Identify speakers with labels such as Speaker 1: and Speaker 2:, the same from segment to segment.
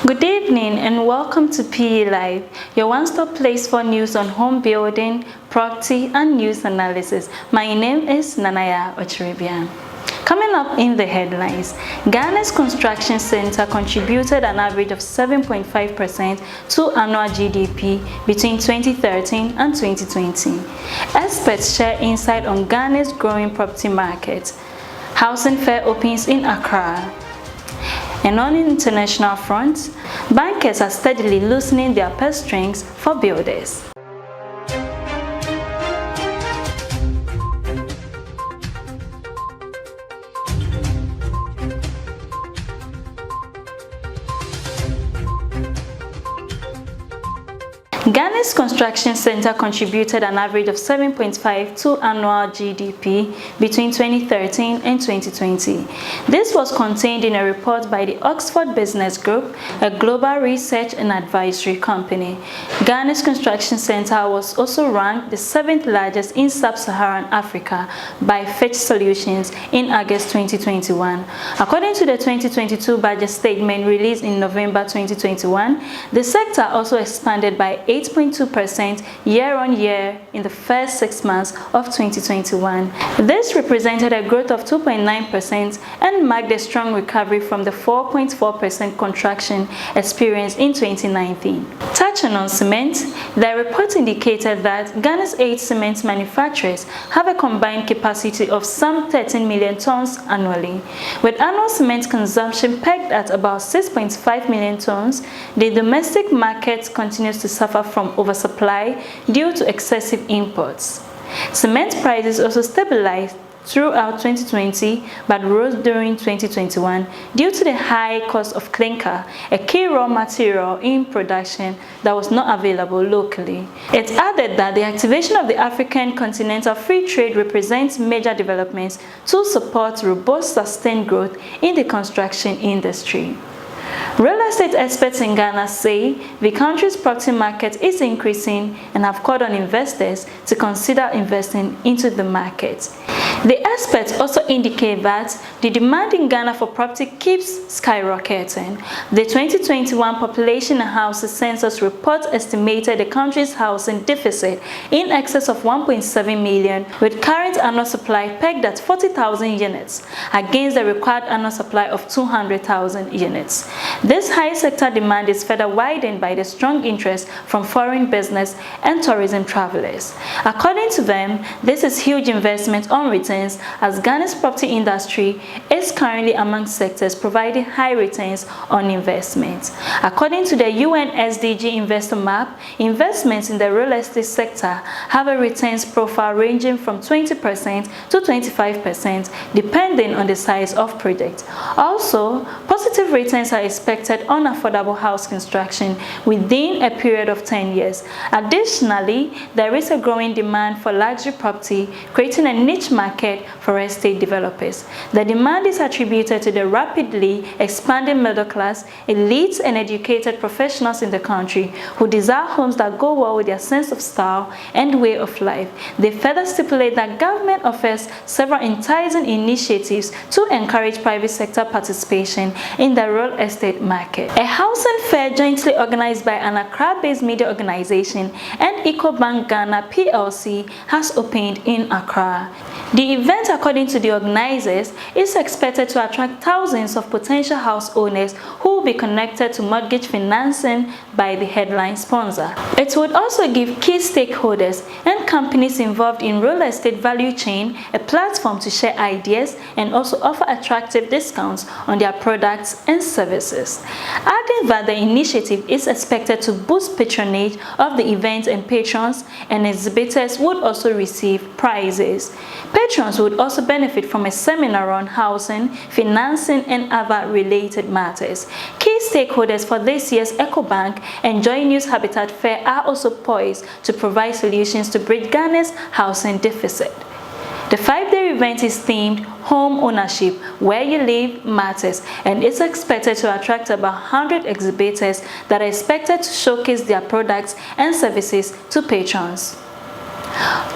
Speaker 1: Good evening and welcome to PE Live, your one-stop place for news on home building, property and news analysis. My name is Nanaya Ochiribian. Coming up in the headlines, Ghana's construction sector contributed an average of 7.5% to annual GDP between 2013 and 2020. Experts share insight on Ghana's growing property market. Housing fair opens in Accra. And on the international front, bankers are steadily loosening their purse strings for builders. Ghana's construction sector contributed an average of 7.5% to annual GDP between 2013 and 2020. This was contained in a report by the Oxford Business Group, a global research and advisory company. Ghana's construction sector was also ranked the 7th largest in sub-Saharan Africa by Fitch Solutions in August 2021. According to the 2022 budget statement released in November 2021, the sector also expanded by 8.2% year-on-year in the first 6 months of 2021. This represented a growth of 2.9% and marked a strong recovery from the 4.4% contraction experienced in 2019. Touching on cement, the report indicated that Ghana's 8 cement manufacturers have a combined capacity of some 13 million tons annually. With annual cement consumption pegged at about 6.5 million tons, the domestic market continues to suffer from oversupply due to excessive imports. Cement prices also stabilized throughout 2020 but rose during 2021 due to the high cost of clinker, a key raw material in production that was not available locally. It added that the activation of the African Continental Free Trade represents major developments to support robust, sustained growth in the construction industry. Real estate experts in Ghana say the country's property market is increasing and have called on investors to consider investing into the market. The experts also indicate that the demand in Ghana for property keeps skyrocketing. The 2021 Population and Housing Census report estimated the country's housing deficit in excess of 1.7 million, with current annual supply pegged at 40,000 units against the required annual supply of 200,000 units. This high sector demand is further widened by the strong interest from foreign business and tourism travelers. According to them, this is huge investment on returns, as Ghana's property industry is currently among sectors providing high returns on investment. According to the UN SDG Investor Map, investments in the real estate sector have a returns profile ranging from 20% to 25% depending on the size of project. Also, positive returns are expected on affordable house construction within a period of 10 years. Additionally, there is a growing demand for luxury property, creating a niche market for estate developers. The demand is attributed to the rapidly expanding middle class, elites and educated professionals in the country who desire homes that go well with their sense of style and way of life. They further stipulate that government offers several enticing initiatives to encourage private sector participation in the real estate market. A housing fair jointly organized by an Accra-based media organization and EcoBank Ghana PLC has opened in Accra. The event, according to the organizers, is expected to attract thousands of potential house owners who will be connected to mortgage financing by the headline sponsor. It would also give key stakeholders and companies involved in real estate value chain a platform to share ideas and also offer attractive discounts on their products and services. Adding that the initiative is expected to boost patronage of the event, and patrons and exhibitors would also receive prizes. Patrons would also benefit from a seminar on housing, financing, and other related matters. Key stakeholders for this year's EcoBank and Joy News Habitat Fair are also poised to provide solutions to bridge Ghana's housing deficit. The 5-day event is themed Home Ownership, Where You Live Matters, and is expected to attract about 100 exhibitors that are expected to showcase their products and services to patrons.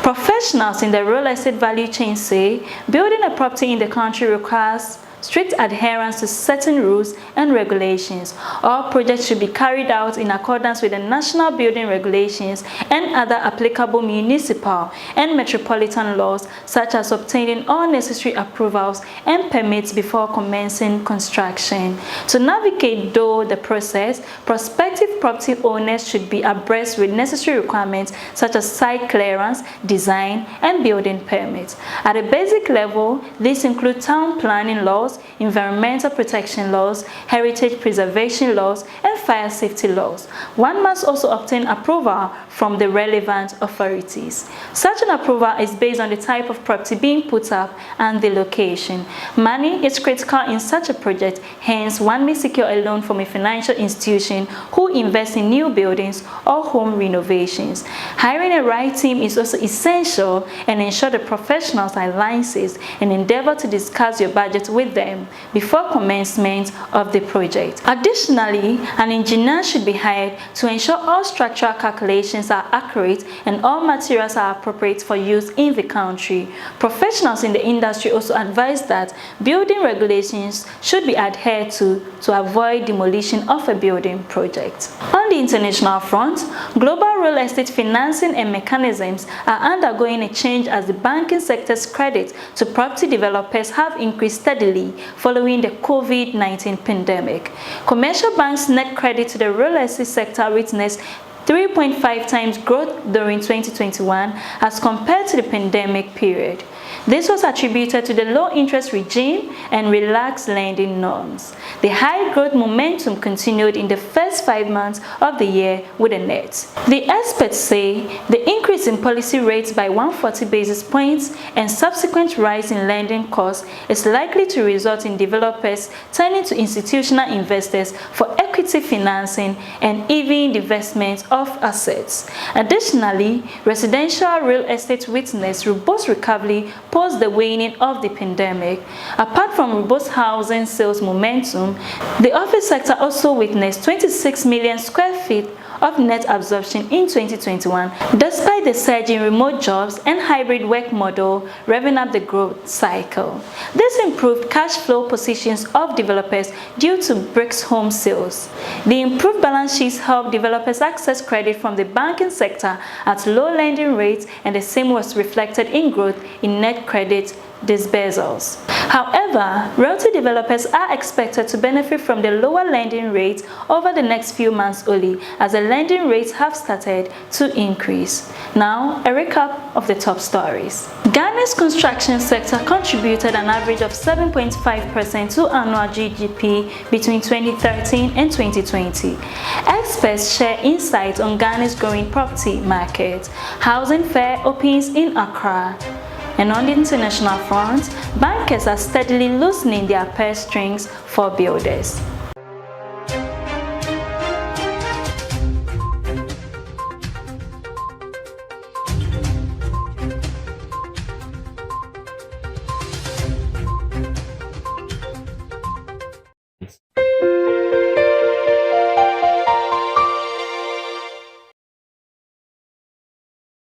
Speaker 1: Professionals in the real estate value chain say building a property in the country requires strict adherence to certain rules and regulations. All projects should be carried out in accordance with the National Building Regulations and other applicable municipal and metropolitan laws, such as obtaining all necessary approvals and permits before commencing construction. To navigate through the process, prospective property owners should be abreast with necessary requirements such as site clearance, design, and building permits. At a basic level, these include town planning laws, environmental protection laws, heritage preservation laws, and fire safety laws. One must also obtain approval from the relevant authorities. Such an approval is based on the type of property being put up and the location. Money is critical in such a project, hence one may secure a loan from a financial institution who invests in new buildings or home renovations. Hiring a right team is also essential, and ensure the professionals are licensed and endeavor to discuss your budget with them before commencement of the project. Additionally, an engineer should be hired to ensure all structural calculations are accurate and all materials are appropriate for use in the country. Professionals in the industry also advise that building regulations should be adhered to avoid demolition of a building project. On the international front, global real estate financing and mechanisms are undergoing a change as the banking sector's credit to property developers have increased steadily following the COVID-19 pandemic. Commercial banks' net credit to the real estate sector witnessed 3.5 times growth during 2021 as compared to the pandemic period. This was attributed to the low interest regime and relaxed lending norms. The high growth momentum continued in the first 5 months of the year with a net. The experts say the increase in policy rates by 140 basis points and subsequent rise in lending costs is likely to result in developers turning to institutional investors for equity financing and even divestment of assets. Additionally, residential real estate witnessed robust recovery post the waning of the pandemic. Apart from robust housing sales momentum, the office sector also witnessed 26 million square feet of net absorption in 2021, despite the surge in remote jobs and hybrid work model revving up the growth cycle. This improved cash flow positions of developers due to bricks home sales. The improved balance sheets helped developers access credit from the banking sector at low lending rates, and the same was reflected in growth in net credit disbursals. However, realty developers are expected to benefit from the lower lending rates over the next few months only, as the lending rates have started to increase. Now, a recap of the top stories. Ghana's construction sector contributed an average of 7.5% to annual GDP between 2013 and 2020. Experts share insights on Ghana's growing property market. Housing fair opens in Accra. And on the international front, bankers are steadily loosening their purse strings for builders.